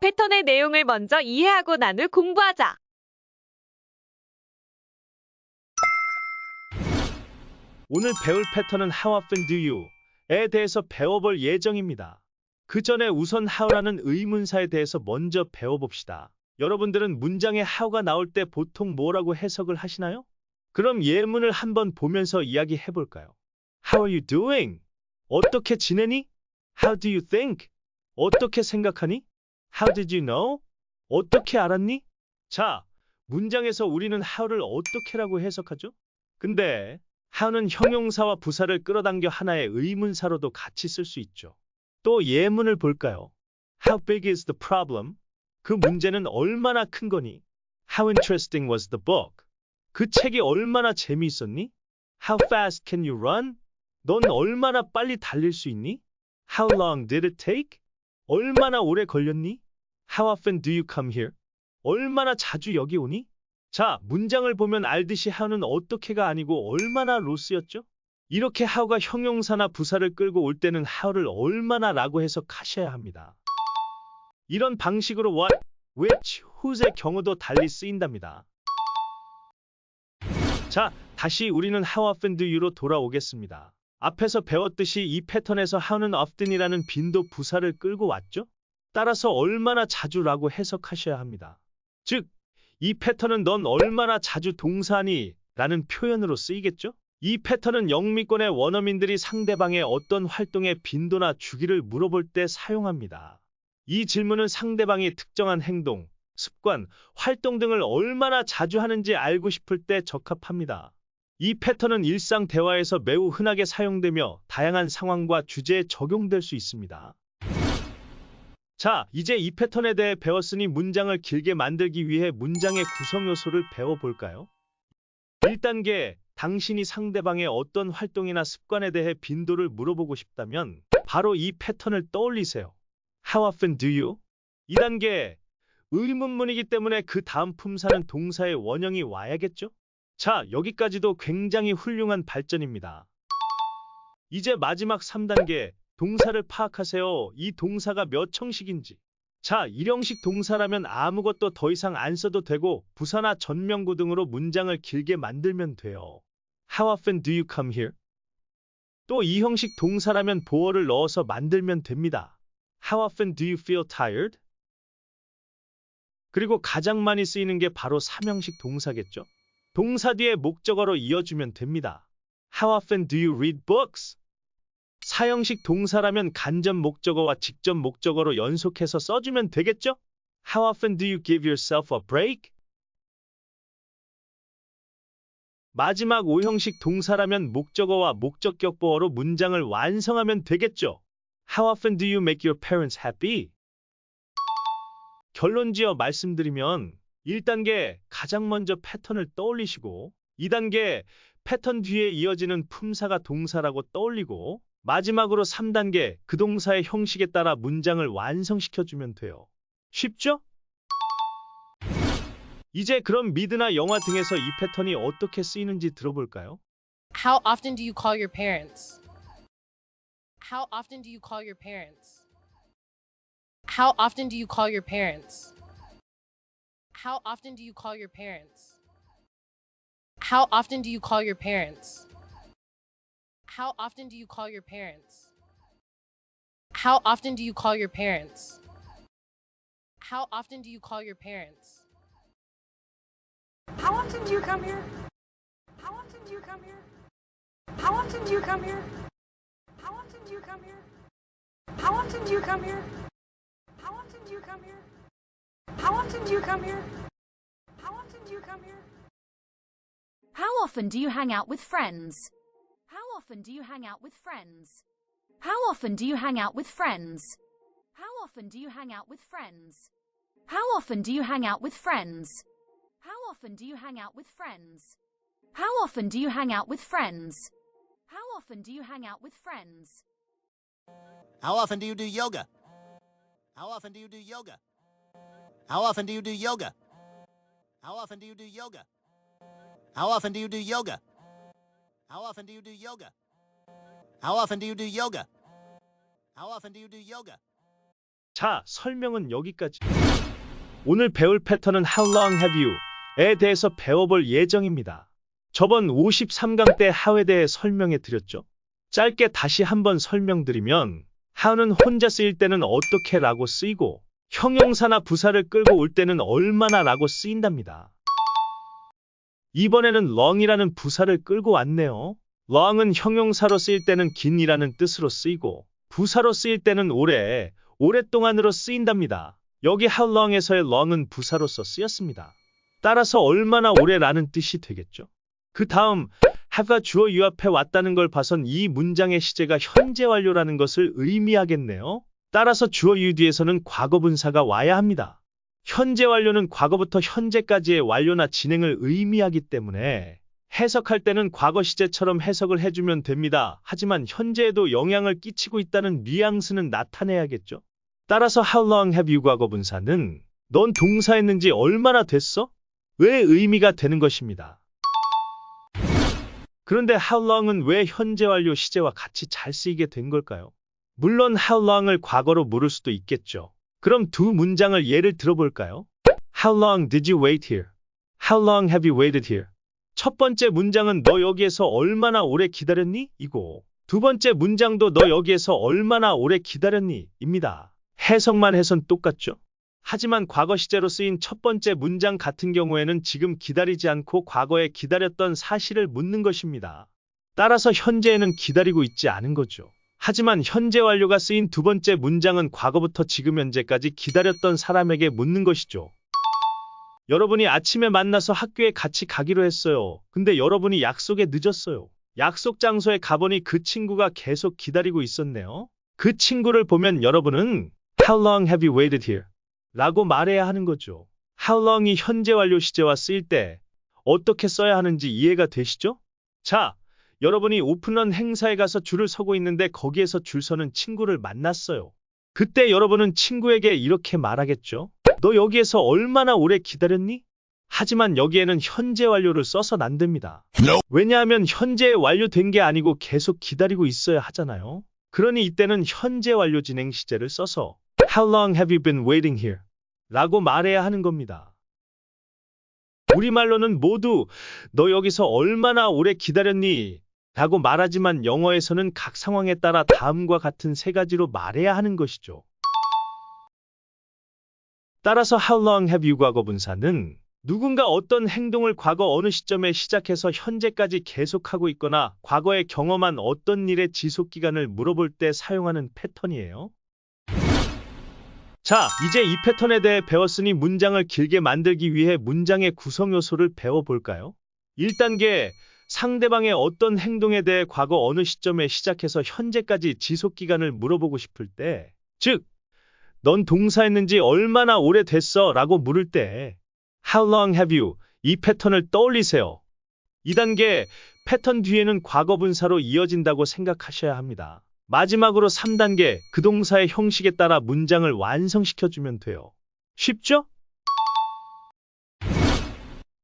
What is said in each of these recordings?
패턴의 내용을 먼저 이해하고 난 후 공부하자. 오늘 배울 패턴은 How often do you?에 대해서 배워볼 예정입니다. 그 전에 우선 how라는 의문사에 대해서 먼저 배워봅시다. 여러분들은 문장에 how가 나올 때 보통 뭐라고 해석을 하시나요? 그럼 예문을 한번 보면서 이야기해볼까요? How are you doing? 어떻게 지내니? How do you think? 어떻게 생각하니? How did you know? 어떻게 알았니? 자, 문장에서 우리는 how를 어떻게라고 해석하죠? 근데 how는 형용사와 부사를 끌어당겨 하나의 의문사로도 같이 쓸 수 있죠. 또 예문을 볼까요? How big is the problem? 그 문제는 얼마나 큰 거니? How interesting was the book? 그 책이 얼마나 재미있었니? How fast can you run? 넌 얼마나 빨리 달릴 수 있니? How long did it take? 얼마나 오래 걸렸니? How often do you come here? 얼마나 자주 여기 오니? 자, 문장을 보면 알듯이 how는 어떻게가 아니고 얼마나로 쓰였죠? 이렇게 how가 형용사나 부사를 끌고 올 때는 how를 얼마나라고 해석하셔야 합니다. 이런 방식으로 what, which, who's 의 경우도 달리 쓰인답니다. 자, 다시 우리는 how often do you로 돌아오겠습니다. 앞에서 배웠듯이 이 패턴에서 how는 often이라는 빈도 부사를 끌고 왔죠? 따라서 얼마나 자주라고 해석하셔야 합니다. 즉, 이 패턴은 넌 얼마나 자주 동사니? 라는 표현으로 쓰이겠죠? 이 패턴은 영미권의 원어민들이 상대방의 어떤 활동의 빈도나 주기를 물어볼 때 사용합니다. 이 질문은 상대방이 특정한 행동, 습관, 활동 등을 얼마나 자주 하는지 알고 싶을 때 적합합니다. 이 패턴은 일상 대화에서 매우 흔하게 사용되며 다양한 상황과 주제에 적용될 수 있습니다. 자, 이제 이 패턴에 대해 배웠으니 문장을 길게 만들기 위해 문장의 구성 요소를 배워볼까요? 1단계, 당신이 상대방의 어떤 활동이나 습관에 대해 빈도를 물어보고 싶다면 바로 이 패턴을 떠올리세요. How often do you? 2단계, 의문문이기 때문에 그 다음 품사는 동사의 원형이 와야겠죠? 자, 여기까지도 굉장히 훌륭한 발전입니다. 이제 마지막 3단계, 동사를 파악하세요. 이 동사가 몇 형식인지. 자, 일형식 동사라면 아무것도 더 이상 안 써도 되고 부사나 전명구 등으로 문장을 길게 만들면 돼요. How often do you come here? 또 이형식 동사라면 보어를 넣어서 만들면 됩니다. How often do you feel tired? 그리고 가장 많이 쓰이는 게 바로 3형식 동사겠죠? 동사 뒤에 목적어로 이어주면 됩니다. How often do you read books? 4형식 동사라면 간접 목적어와 직접 목적어로 연속해서 써주면 되겠죠? How often do you give yourself a break? 마지막 5형식 동사라면 목적어와 목적격보어로 문장을 완성하면 되겠죠? How often do you make your parents happy? 결론지어 말씀드리면 1단계 가장 먼저 패턴을 떠올리시고 2단계 패턴 뒤에 이어지는 품사가 동사라고 떠올리고 마지막으로 3단계 그 동사의 형식에 따라 문장을 완성시켜주면 돼요. 쉽죠? 이제 그럼 미드나 영화 등에서 이 패턴이 어떻게 쓰이는지 들어볼까요? How often do you call your parents? How often do you call your parents? How often do you call your parents? How often do you call your parents? How often do you call your parents? How often do you call your parents? How often do you call your parents? How often do you call your parents? How often do you come here? How often do you come here? How often do you come here? How often do you come here? How often do you come here? How often do you come here? How often do you come here? How often do you come here? How often do you hang out with friends? How often do you hang out with friends? How often do you hang out with friends? How often do you hang out with friends? How often do you hang out with friends? How often do you hang out with friends? How often do you hang out with friends? How often do you hang out with friends? How often do you do yoga? How often do you do yoga? How often do you do yoga? How often do you do yoga? How often do you do yoga? How often do you do yoga? How often do you do yoga? How often do you do yoga? 자, 설명은 여기까지. 오늘 배울 패턴은 How long have you에 대해서 배워볼 예정입니다. 저번 53강 때 how에 대해 설명해 드렸죠. 짧게 다시 한번 설명드리면 how는 혼자 쓰일 때는 어떻게 라고 쓰이고 형용사나 부사를 끌고 올 때는 얼마나 라고 쓰인답니다. 이번에는 long이라는 부사를 끌고 왔네요. long은 형용사로 쓰일 때는 긴이라는 뜻으로 쓰이고 부사로 쓰일 때는 오래, 오랫동안으로 쓰인답니다. 여기 how long에서의 long은 부사로서 쓰였습니다. 따라서 얼마나 오래라는 뜻이 되겠죠. 그 다음 have가 주어 유 앞에 왔다는 걸 봐선 이 문장의 시제가 현재 완료라는 것을 의미하겠네요. 따라서 주어 유 뒤에서는 과거 분사가 와야 합니다. 현재 완료는 과거부터 현재까지의 완료나 진행을 의미하기 때문에 해석할 때는 과거 시제처럼 해석을 해주면 됩니다. 하지만 현재에도 영향을 끼치고 있다는 뉘앙스는 나타내야겠죠. 따라서 how long have you 과거 분사는 넌 동사했는지 얼마나 됐어? 왜 의미가 되는 것입니다. 그런데 how long은 왜 현재 완료 시제와 같이 잘 쓰이게 된 걸까요? 물론 how long을 과거로 물을 수도 있겠죠. 그럼 두 문장을 예를 들어볼까요? How long did you wait here? How long have you waited here? 첫 번째 문장은 너 여기에서 얼마나 오래 기다렸니? 이고 두 번째 문장도 너 여기에서 얼마나 오래 기다렸니? 입니다. 해석만 해선 똑같죠? 하지만 과거 시제로 쓰인 첫 번째 문장 같은 경우에는 지금 기다리지 않고 과거에 기다렸던 사실을 묻는 것입니다. 따라서 현재에는 기다리고 있지 않은 거죠. 하지만 현재 완료가 쓰인 두 번째 문장은 과거부터 지금 현재까지 기다렸던 사람에게 묻는 것이죠. 여러분이 아침에 만나서 학교에 같이 가기로 했어요. 근데 여러분이 약속에 늦었어요. 약속 장소에 가보니 그 친구가 계속 기다리고 있었네요. 그 친구를 보면 여러분은 How long have you waited here? 라고 말해야 하는 거죠. How long이 현재 완료 시제와 쓰일 때 어떻게 써야 하는지 이해가 되시죠? 자, 여러분이 오픈런 행사에 가서 줄을 서고 있는데 거기에서 줄 서는 친구를 만났어요. 그때 여러분은 친구에게 이렇게 말하겠죠. 너 여기에서 얼마나 오래 기다렸니? 하지만 여기에는 현재 완료를 써선 안 됩니다. 왜냐하면 현재에 완료된 게 아니고 계속 기다리고 있어야 하잖아요. 그러니 이때는 현재 완료 진행 시제를 써서 How long have you been waiting here? 라고 말해야 하는 겁니다. 우리말로는 모두 너 여기서 얼마나 오래 기다렸니? 라고 말하지만 영어에서는 각 상황에 따라 다음과 같은 세 가지로 말해야 하는 것이죠. 따라서 How long have you 과거 분사는 누군가 어떤 행동을 과거 어느 시점에 시작해서 현재까지 계속하고 있거나 과거에 경험한 어떤 일의 지속기간을 물어볼 때 사용하는 패턴이에요. 자, 이제 이 패턴에 대해 배웠으니 문장을 길게 만들기 위해 문장의 구성 요소를 배워볼까요? 1단계, 상대방의 어떤 행동에 대해 과거 어느 시점에 시작해서 현재까지 지속기간을 물어보고 싶을 때, 즉, 넌 동사했는지 얼마나 오래 됐어? 라고 물을 때 How long have you? 이 패턴을 떠올리세요. 2단계, 패턴 뒤에는 과거 분사로 이어진다고 생각하셔야 합니다. 마지막으로 3단계, 그 동사의 형식에 따라 문장을 완성시켜주면 돼요. 쉽죠?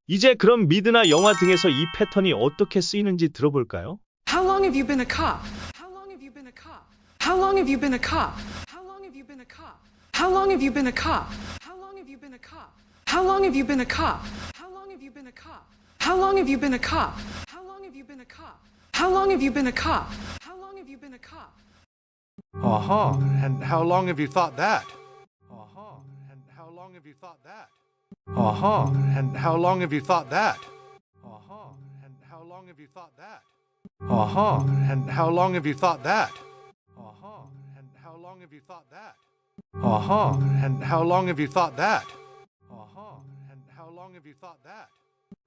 이제 그럼 미드나 영화 등에서 이 패턴이 어떻게 쓰이는지 들어볼까요? How long have you been a cop? How long have you been a cop? How long have you been a cop? How long have you been a cop? How long have you been a cop? How long have you been a cop? How long have you been a cop? How long have you been a cop? How long have you been a cop? How long have you been a cop? How long have you been a cop? How long have you been a cop? Uh-huh. And how long have you thought that? Uh-huh. And how long have you thought that? Uh-huh. And how long have you thought that? Uh-huh. And how long have you thought that? Uh-huh. And how long have you thought that? Uh-huh. And how long have you thought that? Uh-huh. And how long have you thought that? Uh-huh. And how long have you thought that?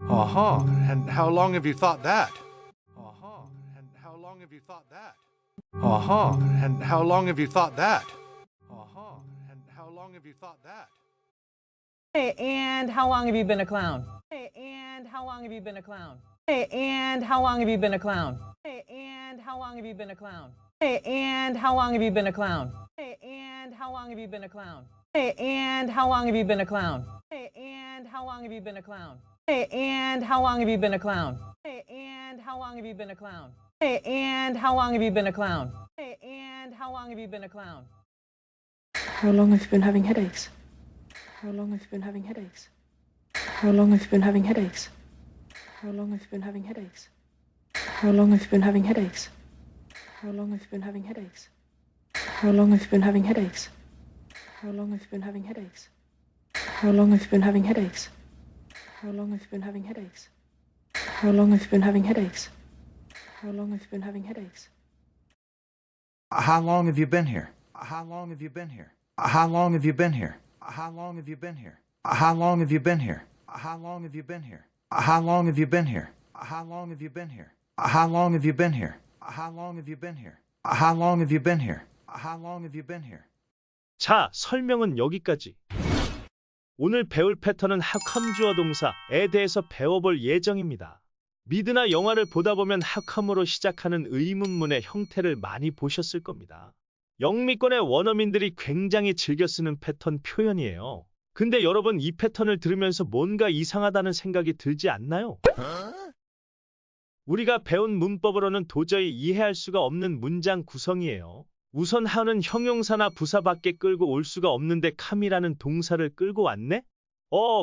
Uh-huh. And how long have you thought that? Uh-huh. And how long have you thought that? Uh-huh. And how long have you thought that? Uh-huh. And how long have you thought that? Hey, and how long have you been a clown? Hey, and how long have you been a clown? Hey, and how long have you been a clown? Hey, and how long have you been a clown? Hey, and how long have you been a clown? Hey, and how long have you been a clown? Hey, and how long have you been a clown? Hey, and how long have you been a clown? Hey, and how long have you been a clown? Hey, and how long have you been a clown? Hey, and how long have you been a clown? Hey, and how long have you been a clown? How long have you been having headaches? How long have you been having headaches? How long have you been having headaches? How long have you been having headaches? How long have you been having headaches? How long have you been having headaches? How long have you been having headaches? How long have you been having headaches? How long have you been having headaches? How long have you been having headaches? How long have you been having headaches? How long have you been having headaches? How long have you been here? How long have you been here? How long have you been here? How long have you been here? How long have you been here? How long have you been here? How long have you been here? How long have you been here? How long have you been here? How long have you been here? How long have you been here? How long have you been here? 자, 설명은 여기까지. 오늘 배울 패턴은 하컴 주어 동사에 대해서 배워볼 예정입니다. 미드나 영화를 보다 보면 하컴으로 시작하는 의문문의 형태를 많이 보셨을 겁니다. 영미권의 원어민들이 굉장히 즐겨 쓰는 패턴 표현이에요. 근데 여러분 이 패턴을 들으면서 뭔가 이상하다는 생각이 들지 않나요? 우리가 배운 문법으로는 도저히 이해할 수가 없는 문장 구성이에요. 우선 how는 형용사나 부사밖에 끌고 올 수가 없는데 come이라는 동사를 끌고 왔네?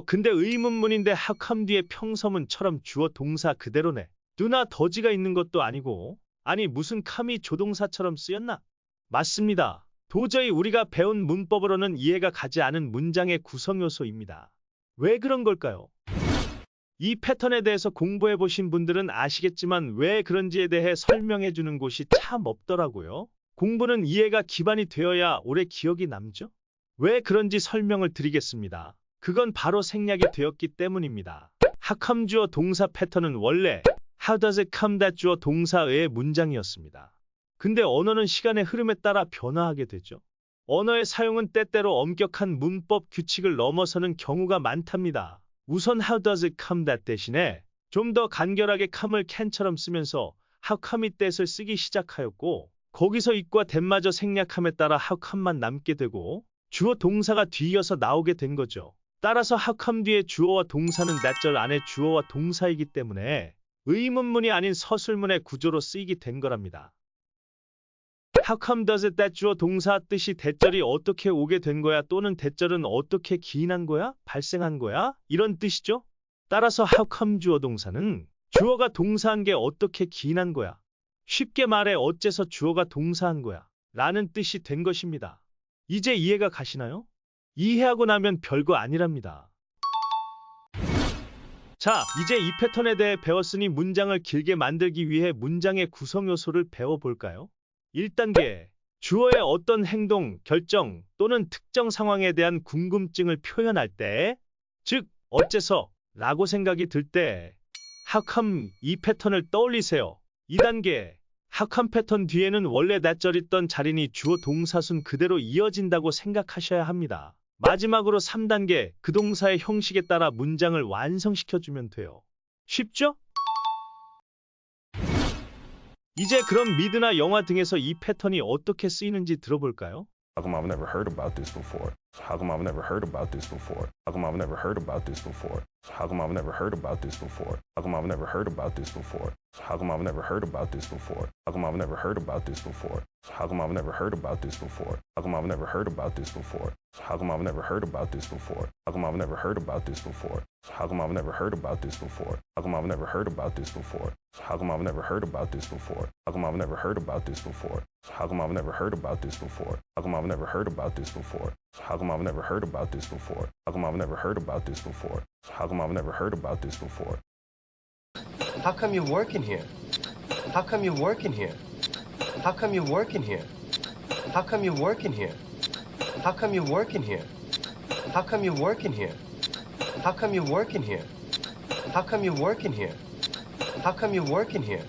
근데 의문문인데 how come 뒤에 평서문처럼 주어 동사 그대로네. do나 does가 있는 것도 아니고 아니 무슨 come이 조동사처럼 쓰였나? 맞습니다. 도저히 우리가 배운 문법으로는 이해가 가지 않은 문장의 구성 요소입니다. 왜 그런 걸까요? 이 패턴에 대해서 공부해 보신 분들은 아시겠지만 왜 그런지에 대해 설명해 주는 곳이 참 없더라고요. 공부는 이해가 기반이 되어야 오래 기억이 남죠? 왜 그런지 설명을 드리겠습니다. 그건 바로 생략이 되었기 때문입니다. how come 주어 동사 패턴은 원래 how does it come that 주어 동사의 문장이었습니다. 근데 언어는 시간의 흐름에 따라 변화하게 되죠. 언어의 사용은 때때로 엄격한 문법 규칙을 넘어서는 경우가 많답니다. 우선 how does it come that 대신에 좀 더 간결하게 come을 can처럼 쓰면서 how come it that을 쓰기 시작하였고 거기서 it과 that마저 생략함에 따라 how come만 남게 되고 주어 동사가 뒤이어서 나오게 된 거죠. 따라서 how come 뒤에 주어와 동사는 that절 안에 주어와 동사이기 때문에 의문문이 아닌 서술문의 구조로 쓰이게 된 거랍니다. How come does it that 주어 동사 뜻이 대절이 어떻게 오게 된 거야 또는 대절은 어떻게 기인한 거야? 발생한 거야? 이런 뜻이죠. 따라서 how come 주어 동사는 주어가 동사한 게 어떻게 기인한 거야? 쉽게 말해 어째서 주어가 동사한 거야? 라는 뜻이 된 것입니다. 이제 이해가 가시나요? 이해하고 나면 별거 아니랍니다. 자, 이제 이 패턴에 대해 배웠으니 문장을 길게 만들기 위해 문장의 구성 요소를 배워볼까요? 1단계, 주어의 어떤 행동, 결정 또는 특정 상황에 대한 궁금증을 표현할 때, 즉, 어째서 라고 생각이 들 때, how come 이 패턴을 떠올리세요. 2단계, how come 패턴 뒤에는 원래 that절 있던 자리니 주어 동사순 그대로 이어진다고 생각하셔야 합니다. 마지막으로 3단계, 그 동사의 형식에 따라 문장을 완성시켜주면 돼요. 쉽죠? 이제 그럼 미드나 영화 등에서 이 패턴이 어떻게 쓰이는지 들어볼까요? How come I've never heard about this before? How come I've never heard about this before? How come I've never heard about this before? How come I've never heard about this before? How come I've never heard about this before? How come I've never heard about this before? How come I've never heard about this before? How come I've never heard about this before? How come I've never heard about this before? How come I've never heard about this before? How come I've never heard about this before? How come I've never heard about this before? How come I've never heard about this before? How come I've never heard about this before? How come I've never heard about this before? How come I've never heard about this before? How come I've never heard about this before? How come I've never heard about this before? How come I've never heard about this before? How come I've never heard about this before? How come you're working here? How come you're working here? How come you're working here? How come you're working here? How come you're working here? How come you're working here? How come you're working here? How come you're working here? How come you're working here?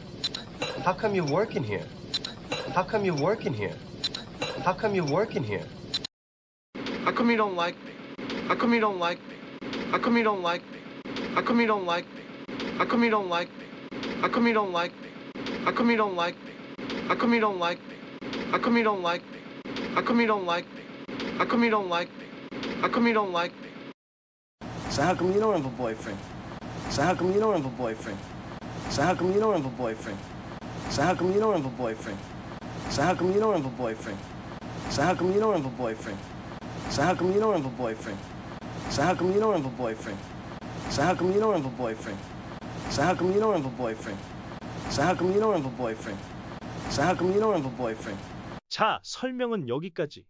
How come you're working here? How come you're working here? How come you're working here? How come you don't like me? How come you don't like me? How come you don't like me? How come you don't like me? How come you don't like me? How come you don't like me? How come you don't like me? How come you don't like me? How come you don't like me? How come you don't like me? How come you don't like me? How come you don't like me? So how come you don't have a boyfriend? So how come you don't have a boyfriend? So how come you don't have a boyfriend? So how come you don't have a boyfriend? So how come you don't have a boyfriend? So how come you don't have a boyfriend? So how come you don't have a boyfriend? So how come you don't have a boyfriend? So how come you don't have a boyfriend? So how come you don't have a boyfriend? So how come you don't have a boyfriend? So how come you don't have a boyfriend? 자, 설명은 여기까지.